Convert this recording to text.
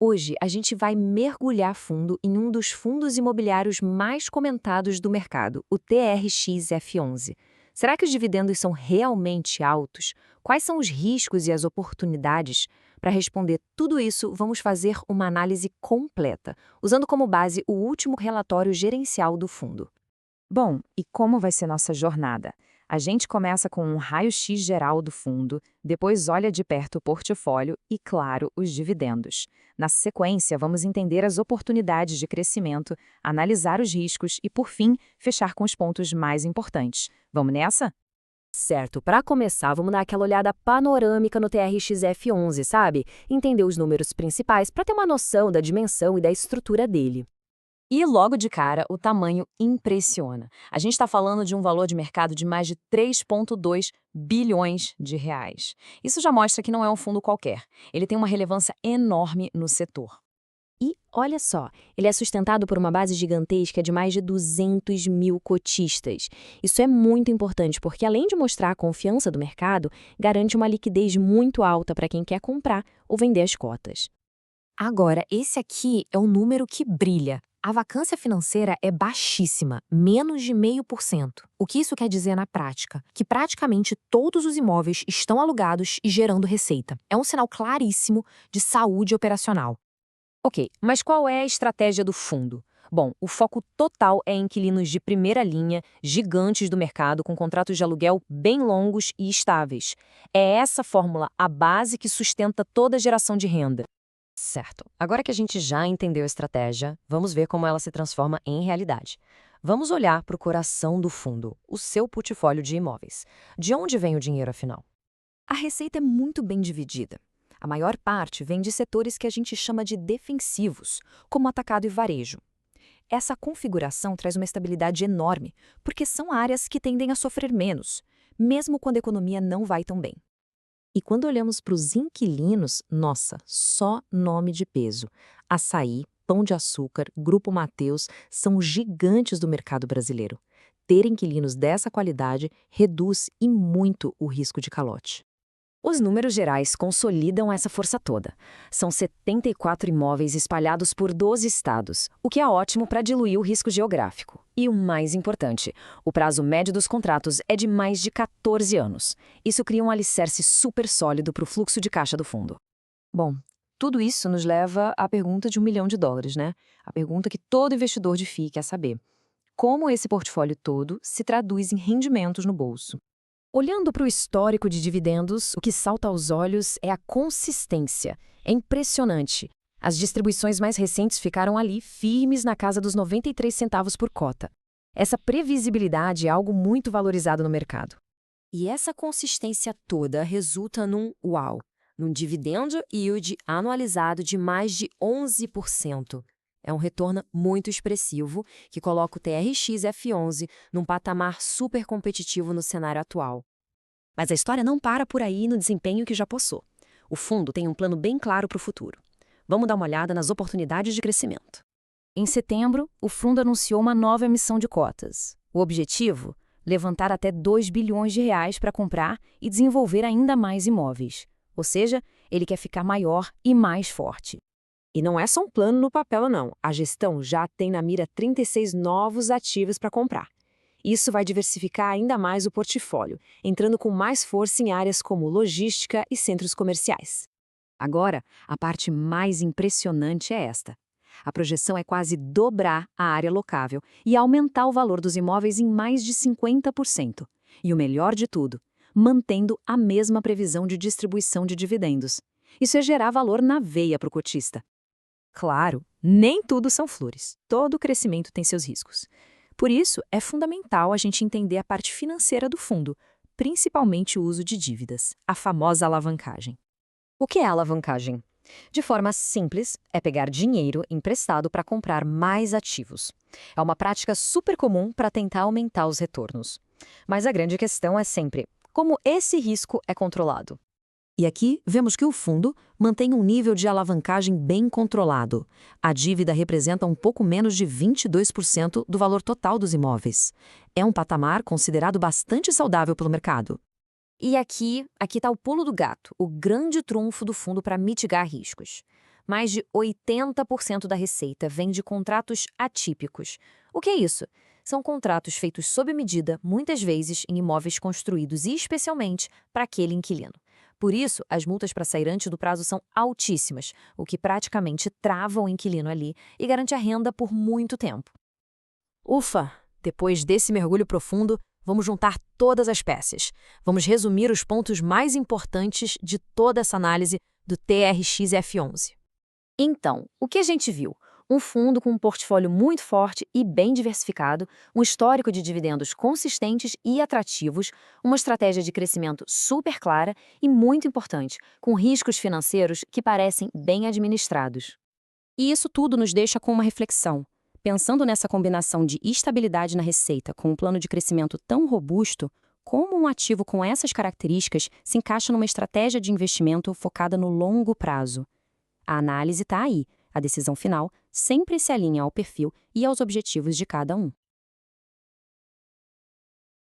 Hoje, a gente vai mergulhar fundo em um dos fundos imobiliários mais comentados do mercado, o TRX-F11. Será que os dividendos são realmente altos? Quais são os riscos e as oportunidades? Para responder tudo isso, vamos fazer uma análise completa, usando como base o último relatório gerencial do fundo. Bom, e como vai ser nossa jornada? A gente começa com um raio-x geral do fundo, depois olha de perto o portfólio e, claro, os dividendos. Na sequência, vamos entender as oportunidades de crescimento, analisar os riscos e, por fim, fechar com os pontos mais importantes. Vamos nessa? Certo, para começar, vamos dar aquela olhada panorâmica no TRX-F11, sabe? Entender os números principais para ter uma noção da dimensão e da estrutura dele. E logo de cara, o tamanho impressiona. A gente está falando de um valor de mercado de mais de 3,2 bilhões de reais. Isso já mostra que não é um fundo qualquer. Ele tem uma relevância enorme no setor. E olha só, ele é sustentado por uma base gigantesca de mais de 200 mil cotistas. Isso é muito importante porque, além de mostrar a confiança do mercado, garante uma liquidez muito alta para quem quer comprar ou vender as cotas. Agora, esse aqui é um número que brilha. A vacância financeira é baixíssima, menos de 0,5%. O que isso quer dizer na prática? Que praticamente todos os imóveis estão alugados e gerando receita. É um sinal claríssimo de saúde operacional. Ok, mas qual é a estratégia do fundo? Bom, o foco total é em inquilinos de primeira linha, gigantes do mercado, com contratos de aluguel bem longos e estáveis. É essa fórmula a base que sustenta toda a geração de renda. Certo. Agora que a gente já entendeu a estratégia, vamos ver como ela se transforma em realidade. Vamos olhar para o coração do fundo, o seu portfólio de imóveis. De onde vem o dinheiro, afinal? A receita é muito bem dividida. A maior parte vem de setores que a gente chama de defensivos, como atacado e varejo. Essa configuração traz uma estabilidade enorme, porque são áreas que tendem a sofrer menos, mesmo quando a economia não vai tão bem. E quando olhamos para os inquilinos, nossa, só nome de peso. Açaí, Pão de Açúcar, Grupo Mateus são os gigantes do mercado brasileiro. Ter inquilinos dessa qualidade reduz e muito o risco de calote. Os números gerais consolidam essa força toda. São 74 imóveis espalhados por 12 estados, o que é ótimo para diluir o risco geográfico. E o mais importante, o prazo médio dos contratos é de mais de 14 anos. Isso cria um alicerce super sólido para o fluxo de caixa do fundo. Bom, tudo isso nos leva à pergunta de US$ 1 milhão, né? A pergunta que todo investidor de FII quer saber. Como esse portfólio todo se traduz em rendimentos no bolso? Olhando para o histórico de dividendos, o que salta aos olhos é a consistência. É impressionante. As distribuições mais recentes ficaram ali, firmes na casa dos 93 centavos por cota. Essa previsibilidade é algo muito valorizado no mercado. E essa consistência toda resulta num dividendo yield anualizado de mais de 11%. É um retorno muito expressivo que coloca o TRX F11 num patamar super competitivo no cenário atual. Mas a história não para por aí no desempenho que já possou. O fundo tem um plano bem claro para o futuro. Vamos dar uma olhada nas oportunidades de crescimento. Em setembro, o fundo anunciou uma nova emissão de cotas. O objetivo? Levantar até R$ 2 bilhões para comprar e desenvolver ainda mais imóveis. Ou seja, ele quer ficar maior e mais forte. E não é só um plano no papel, não. A gestão já tem na mira 36 novos ativos para comprar. Isso vai diversificar ainda mais o portfólio, entrando com mais força em áreas como logística e centros comerciais. Agora, a parte mais impressionante é esta. A projeção é quase dobrar a área locável e aumentar o valor dos imóveis em mais de 50%. E o melhor de tudo, mantendo a mesma previsão de distribuição de dividendos. Isso é gerar valor na veia para o cotista. Claro, nem tudo são flores. Todo crescimento tem seus riscos. Por isso, é fundamental a gente entender a parte financeira do fundo, principalmente o uso de dívidas, a famosa alavancagem. O que é alavancagem? De forma simples, é pegar dinheiro emprestado para comprar mais ativos. É uma prática super comum para tentar aumentar os retornos. Mas a grande questão é sempre como esse risco é controlado. E aqui vemos que o fundo mantém um nível de alavancagem bem controlado. A dívida representa um pouco menos de 22% do valor total dos imóveis. É um patamar considerado bastante saudável pelo mercado. E aqui está o pulo do gato, o grande trunfo do fundo para mitigar riscos. Mais de 80% da receita vem de contratos atípicos. O que é isso? São contratos feitos sob medida, muitas vezes em imóveis construídos especialmente para aquele inquilino. Por isso, as multas para sair antes do prazo são altíssimas, o que praticamente trava o inquilino ali e garante a renda por muito tempo. Ufa! Depois desse mergulho profundo, vamos juntar todas as peças. Vamos resumir os pontos mais importantes de toda essa análise do TRX-F11. Então, o que a gente viu? Um fundo com um portfólio muito forte e bem diversificado, um histórico de dividendos consistentes e atrativos, uma estratégia de crescimento super clara e, muito importante, com riscos financeiros que parecem bem administrados. E isso tudo nos deixa com uma reflexão. Pensando nessa combinação de estabilidade na receita com um plano de crescimento tão robusto, como um ativo com essas características se encaixa numa estratégia de investimento focada no longo prazo? A análise está aí. A decisão final sempre se alinha ao perfil e aos objetivos de cada um.